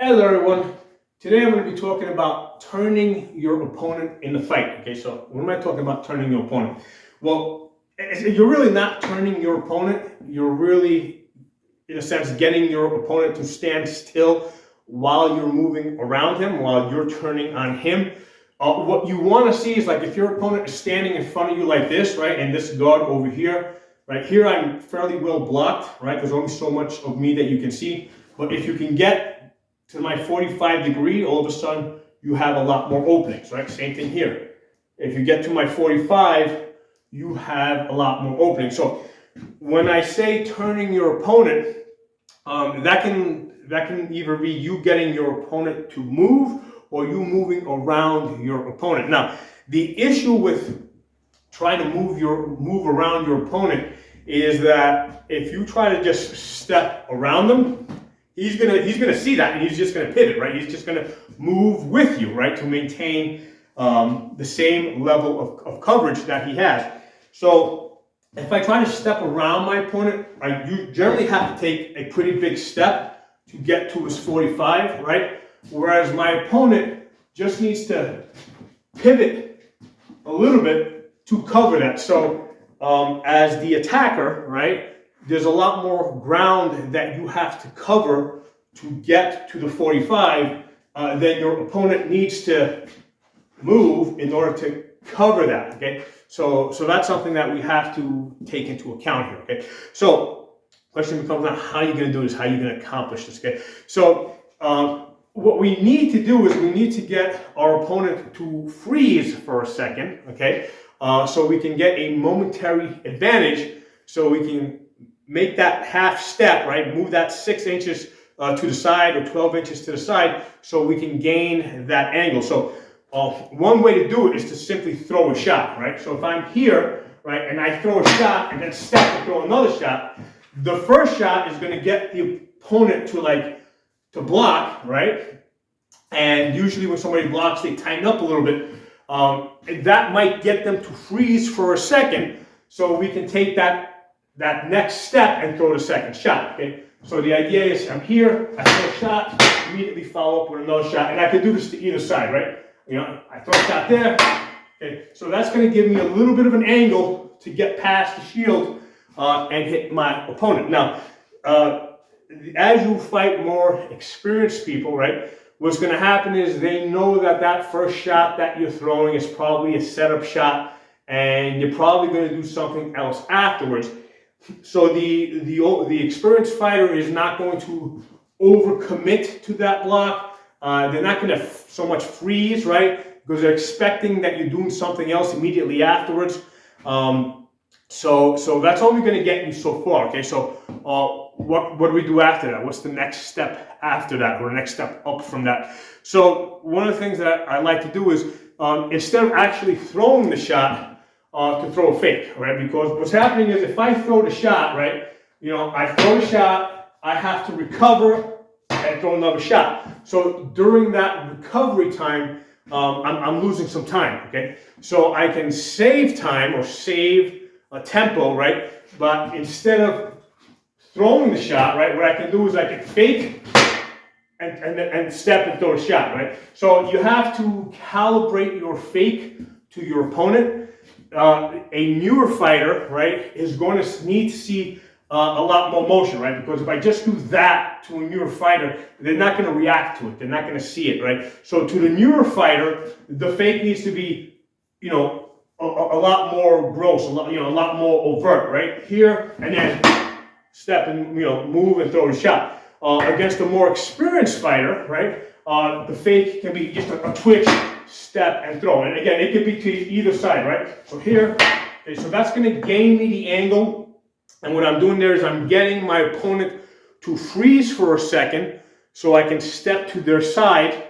Hello everyone. Today I'm going to be talking about turning your opponent in the fight. Okay, so what am I talking about turning your opponent? Well, you're really not turning your opponent. You're really, in a sense, getting your opponent to stand still while you're moving around him, while you're turning on him. What you want to see is like if your opponent is standing in front of you like this, right, and this guard over here, right here I'm fairly well blocked, right? There's only so much of me that you can see. But if you can get to my 45 degree, all of a sudden you have a lot more openings, right? Same thing here. If you get to my 45, you have a lot more openings. So when I say turning your opponent, that can either be you getting your opponent to move or you moving around your opponent. Now, the issue with trying to move around your opponent is that if you try to just step around them, he's gonna see that and he's just gonna pivot, right? He's just gonna move with you, right, to maintain the same level of coverage that he has. So if I try to step around my opponent, you generally have to take a pretty big step to get to his 45, right? Whereas my opponent just needs to pivot a little bit to cover that. So as the attacker, right, there's a lot more ground that you have to cover to get to the 45 than your opponent needs to move in order to cover that, okay? So that's something that we have to take into account here, okay? So question becomes now, how are you going to do this? How are you going to accomplish this, okay? So what we need to do is we need to get our opponent to freeze for a second, okay? So we can get a momentary advantage, so we can make that half step, right? Move that 6 inches to the side or 12 inches to the side so we can gain that angle. So one way to do it is to simply throw a shot, right? So if I'm here, right, and I throw a shot and then step and throw another shot, the first shot is going to get the opponent to block, right? And usually when somebody blocks, they tighten up a little bit. And that might get them to freeze for a second so we can take that next step and throw the second shot, okay? So the idea is I'm here, I throw a shot, immediately follow up with another shot, and I can do this to either side, right? You know, I throw a shot there, okay? So that's going to give me a little bit of an angle to get past the shield and hit my opponent. Now, as you fight more experienced people, right, what's going to happen is they know that first shot that you're throwing is probably a setup shot, and you're probably going to do something else afterwards. So the experienced fighter is not going to overcommit to that block. They're not going to so much freeze, right? Because they're expecting that you're doing something else immediately afterwards. So that's only going to get you so far. Okay, so what do we do after that? What's the next step after that, or the next step up from that? So one of the things that I like to do is instead of actually throwing the shot, to throw a fake, right? Because what's happening is if I throw the shot, right, you know, I throw the shot, I have to recover and throw another shot. So during that recovery time, I'm losing some time, okay? So I can save time or save a tempo, right? But instead of throwing the shot, right, what I can do is I can fake and step and throw a shot, right? So you have to calibrate your fake to your opponent. A newer fighter, right, is going to need to see a lot more motion, right? Because if I just do that to a newer fighter, they're not going to react to it. They're not going to see it, right? So to the newer fighter, the fake needs to be, you know, a lot more gross, a lot more overt, right? Here and then step and, you know, move and throw a shot. Against a more experienced fighter, right, the fake can be just a twitch, step, and throw. And again, it could be to either side, right? So here, okay, so that's going to gain me the angle. And what I'm doing there is I'm getting my opponent to freeze for a second so I can step to their side,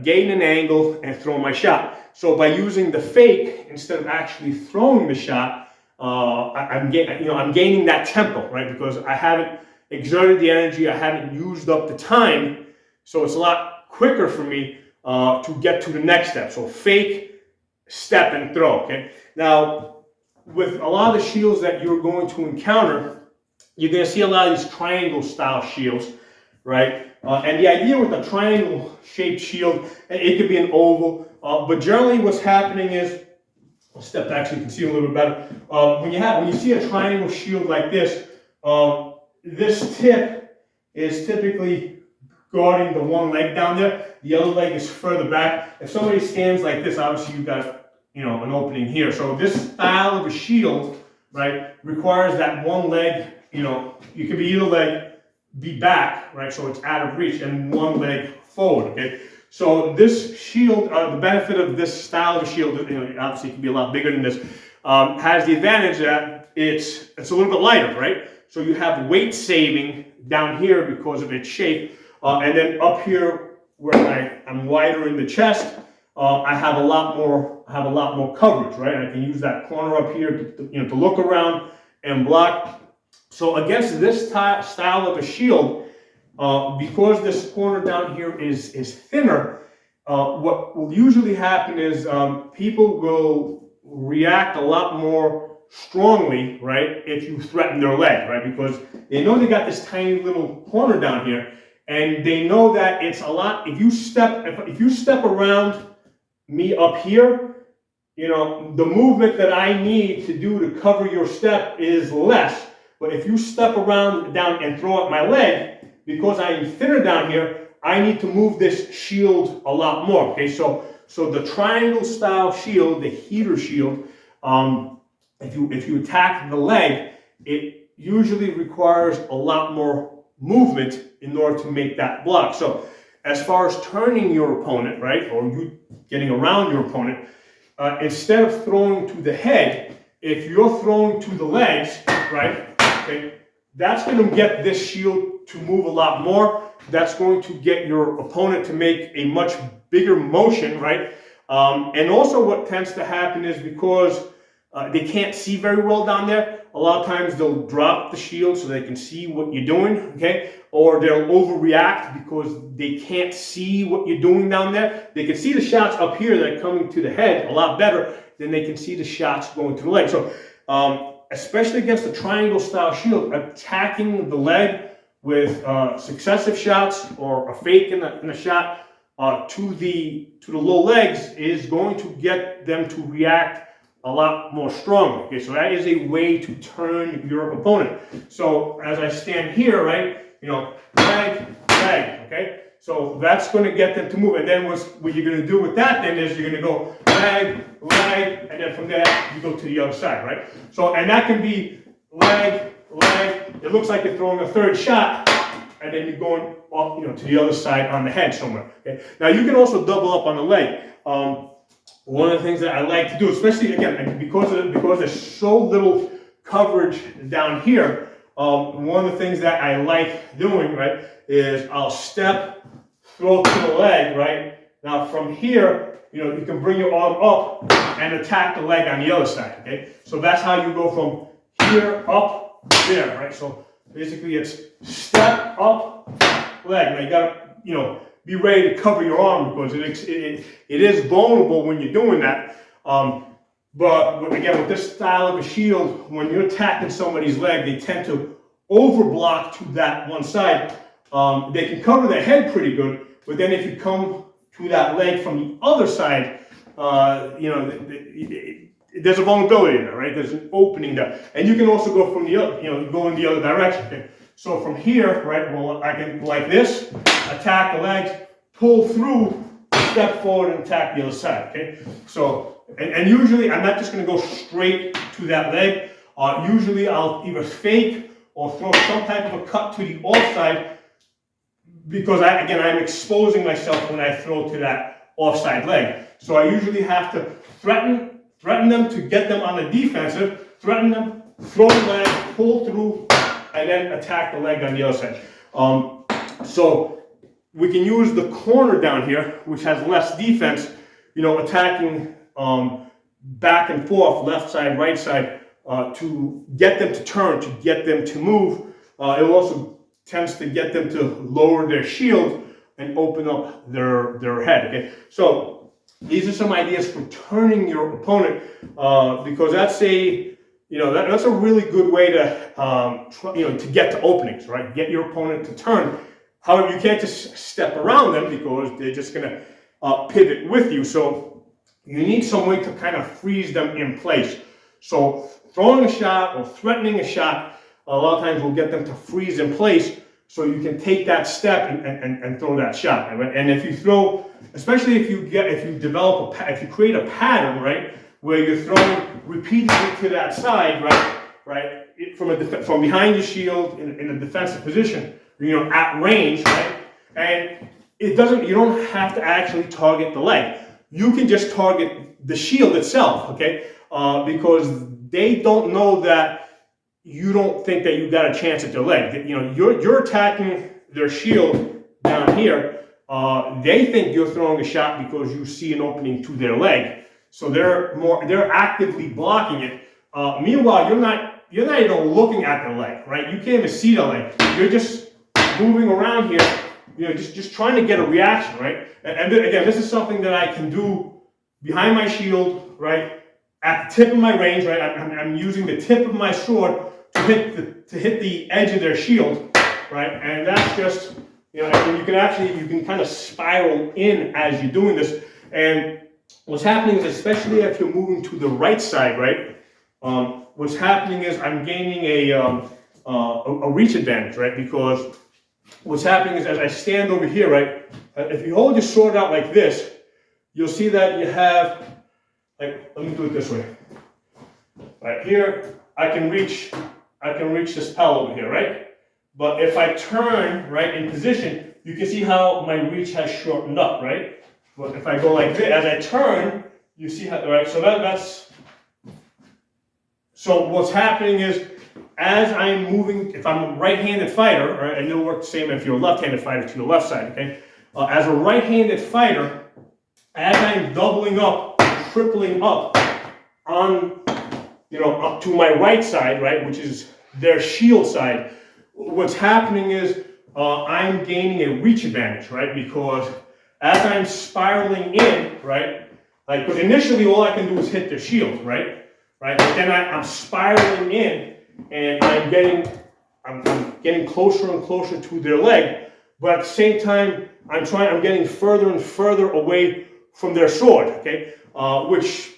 gain an angle, and throw my shot. So by using the fake instead of actually throwing the shot, I'm gaining that tempo, right? Because I haven't exerted the energy, I haven't used up the time, so it's a lot quicker for me to get to the next step. So fake, step, and throw, okay? Now, with a lot of the shields that you're going to encounter, you're going to see a lot of these triangle style shields. right? And the idea with a triangle-shaped shield, it could be an oval, but generally what's happening is, I'll step back so you can see a little bit better. When you see a triangle shield like this, this tip is typically guarding the one leg down there. The other leg is further back. If somebody stands like this, obviously you've got an opening here. So this style of a shield, right, requires that one leg, you could be either leg be back, right, so it's out of reach, and one leg forward, okay? So this shield, the benefit of this style of shield, obviously it can be a lot bigger than this, has the advantage that it's a little bit lighter, right? So you have weight saving down here because of its shape, and then up here where I'm wider in the chest, I have a lot more coverage, right? I can use that corner up here to look around and block. So against this style of a shield, because this corner down here is thinner, what will usually happen is people will react a lot more strongly, right, if you threaten their leg, right, because they know they got this tiny little corner down here, and they know that it's a lot. If you step around me up here, the movement that I need to do to cover your step is less. But if you step around down and throw up my leg, because I am thinner down here, I need to move this shield a lot more. Okay, so the triangle style shield, the heater shield, if you attack the leg, it usually requires a lot more movement in order to make that block. So as far as turning your opponent, right, or you getting around your opponent, instead of throwing to the head, if you're throwing to the legs, right, okay, that's going to get this shield to move a lot more. That's going to get your opponent to make a much bigger motion, right? And also what tends to happen is because they can't see very well down there, a lot of times they'll drop the shield so they can see what you're doing, okay? Or they'll overreact because they can't see what you're doing down there. They can see the shots up here that are coming to the head a lot better than they can see the shots going to the leg. So especially against a triangle style shield, attacking the leg with successive shots or a fake in a shot to the low legs is going to get them to react a lot more strongly. Okay, so that is a way to turn your opponent. So as I stand here, right, leg, leg, okay? So that's going to get them to move. And then what you're going to do with that then is you're going to go leg, leg, and then from there you go to the other side, right? So, and that can be leg, leg. It looks like you're throwing a third shot, and then you're going up, to the other side on the head somewhere. Okay. Now you can also double up on the leg. One of the things that I like to do, especially again because there's so little coverage down here, one of the things that I like doing, right, is I'll step, throw to the leg, right. Now from here, you can bring your arm up and attack the leg on the other side. Okay, so that's how you go from here up there, right. So basically, it's step up, leg. Now you gotta, be ready to cover your arm because it is vulnerable when you're doing that. But again, with this style of a shield, when you're attacking somebody's leg, they tend to overblock to that one side. They can cover their head pretty good, but then if you come to that leg from the other side, there's a vulnerability there, right? There's an opening there, and you can also go from the other, go in the other direction. Okay? So from here, right? Well, I can like this, attack the legs, pull through, step forward, and attack the other side. Okay. So and usually I'm not just going to go straight to that leg. Usually I'll either fake or throw some type of a cut to the offside because I'm exposing myself when I throw to that offside leg. So I usually have to threaten them to get them on the defensive, threaten them, throw the leg, pull through, and then attack the leg on the other side. So we can use the corner down here, which has less defense, attacking back and forth, left side, right side, to get them to turn, to get them to move. It also tends to get them to lower their shield and open up their head. Okay, so these are some ideas for turning your opponent because that's that's a really good way to to get to openings, right? Get your opponent to turn. However, you can't just step around them because they're just going to pivot with you. So you need some way to kind of freeze them in place. So throwing a shot or threatening a shot, a lot of times will get them to freeze in place so you can take that step and throw that shot. Right? And if you throw, especially if you create a pattern, right, where you're throwing repeatedly to that side, right, from behind your shield in a defensive position, at range, right, and you don't have to actually target the leg. You can just target the shield itself, okay, because they don't know that you don't think that you got a chance at their leg. You're attacking their shield down here. They think you're throwing a shot because you see an opening to their leg. So they're actively blocking it. Meanwhile, you're not even looking at their leg, right? You can't even see the leg. You're just moving around here, just trying to get a reaction, right? And again, this is something that I can do behind my shield, right? At the tip of my range, right? I'm using the tip of my sword to hit the edge of their shield, right? And that's just, and you can kind of spiral in as you're doing this. And what's happening is, especially if you're moving to the right side, right? What's happening is I'm gaining a reach advantage, right? Because what's happening is, as I stand over here, right? If you hold your sword out like this, you'll see that you have, let me do it this way. Right here, I can reach this pal over here, right? But if I turn right in position, you can see how my reach has shortened up, right? But if I go like this, as I turn, you see how, right? So what's happening is, as I'm moving, if I'm a right-handed fighter, right, and it'll work the same if you're a left-handed fighter to the left side, okay? As a right-handed fighter, as I'm doubling up, tripling up on, up to my right side, right, which is their shield side, what's happening is I'm gaining a reach advantage, right? Because as I'm spiraling in, right, because initially all I can do is hit their shield, right? But then I'm spiraling in, and I'm getting closer and closer to their leg, but at the same time, I'm getting further and further away from their sword, okay? Which,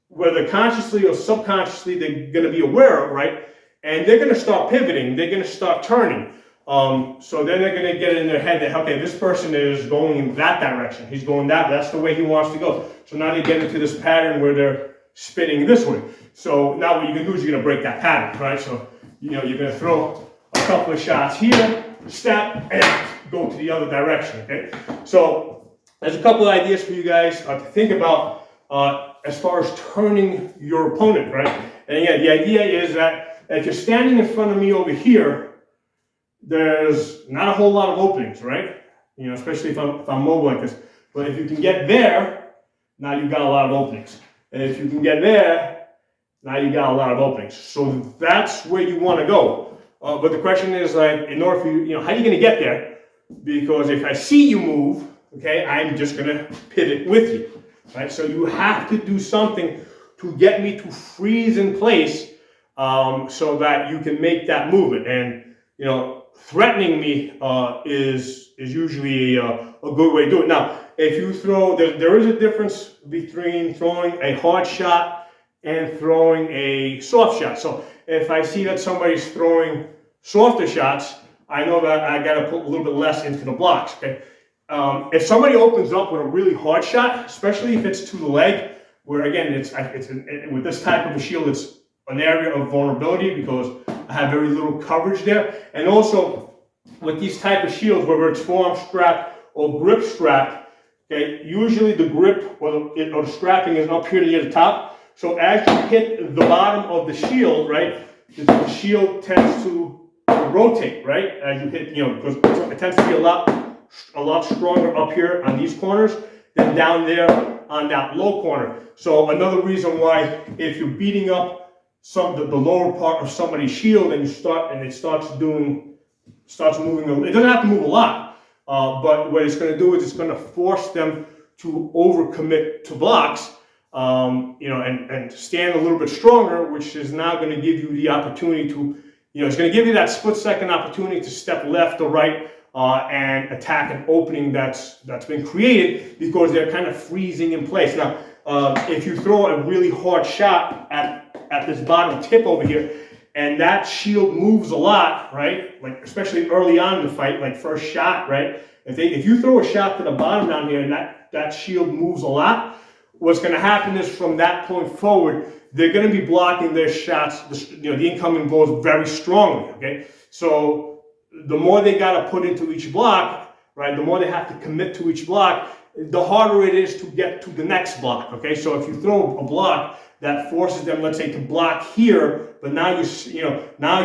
whether consciously or subconsciously, they're going to be aware of, right? And they're going to start pivoting. They're going to start turning. So then they're going to get in their head that, okay, this person is going in that direction. He's going that's the way he wants to go. So now they get into this pattern where they're spinning this way. So now what you can do is you're going to break that pattern, right? So, you're going to throw a couple of shots here, step, and go to the other direction, okay? So there's a couple of ideas for you guys to think about as far as turning your opponent, right? And again, the idea is that if you're standing in front of me over here, there's not a whole lot of openings, right? Especially if I'm mobile like this. But if you can get there, now you've got a lot of openings. And if you can get there, now you got a lot of openings. So that's where you want to go. But the question is, in order for you, how are you going to get there? Because if I see you move, okay, I'm just going to pivot with you, right? So you have to do something to get me to freeze in place so that you can make that movement. And, threatening me is usually a good way to do it. Now, if you throw, there is a difference between throwing a hard shot and throwing a soft shot. So if I see that somebody's throwing softer shots, I know that I got to put a little bit less into the blocks, okay? If somebody opens up with a really hard shot, especially if it's to the leg, where again, with this type of a shield, it's an area of vulnerability because I have very little coverage there. And also with these type of shields, whether it's forearm strap or grip strap, okay, usually the grip or the strapping is up here near the top. So as you hit the bottom of the shield, right, the shield tends to rotate, right? As you hit, because it tends to be a lot stronger up here on these corners than down there on that low corner. So another reason why, if you're beating up the lower part of somebody's shield and it starts moving, it doesn't have to move a lot, but what it's going to do is it's going to force them to overcommit to blocks, and stand a little bit stronger, which is now going to give you the opportunity to, it's going to give you that split-second opportunity to step left or right and attack an opening that's been created because they're kind of freezing in place. Now, if you throw a really hard shot at this bottom tip over here, and that shield moves a lot, right? Like especially early on in the fight, like first shot, right? If you throw a shot to the bottom down here and that shield moves a lot, what's going to happen is from that point forward, they're going to be blocking their shots, the incoming blows very strongly, okay? So the more they got to put into each block, right, the more they have to commit to each block, the harder it is to get to the next block, okay? So if you throw a block that forces them, let's say, to block here, but now you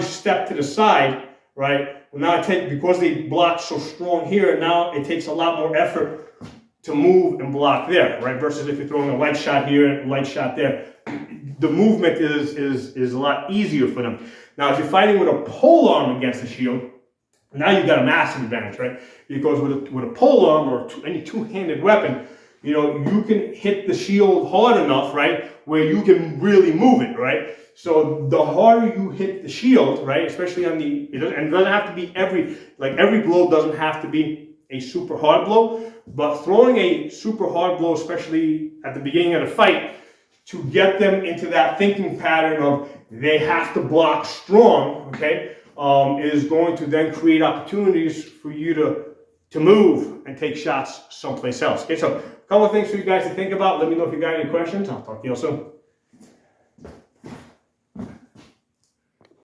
step to the side, right? Well, now because they block so strong here, now it takes a lot more effort to move and block there, right? Versus if you're throwing a light shot here and a light shot there, the movement is a lot easier for them. Now, if you're fighting with a polearm against the shield, now you've got a massive advantage, right? Because with a polearm or any two-handed weapon, you can hit the shield hard enough, right, where you can really move it, right? So the harder you hit the shield, right, especially on it doesn't have to be every blow doesn't have to be a super hard blow, but throwing a super hard blow, especially at the beginning of the fight, to get them into that thinking pattern of they have to block strong, okay, is going to then create opportunities for you to move and take shots someplace else. Okay, so a couple of things for you guys to think about. Let me know if you got any questions. I'll talk to you all soon.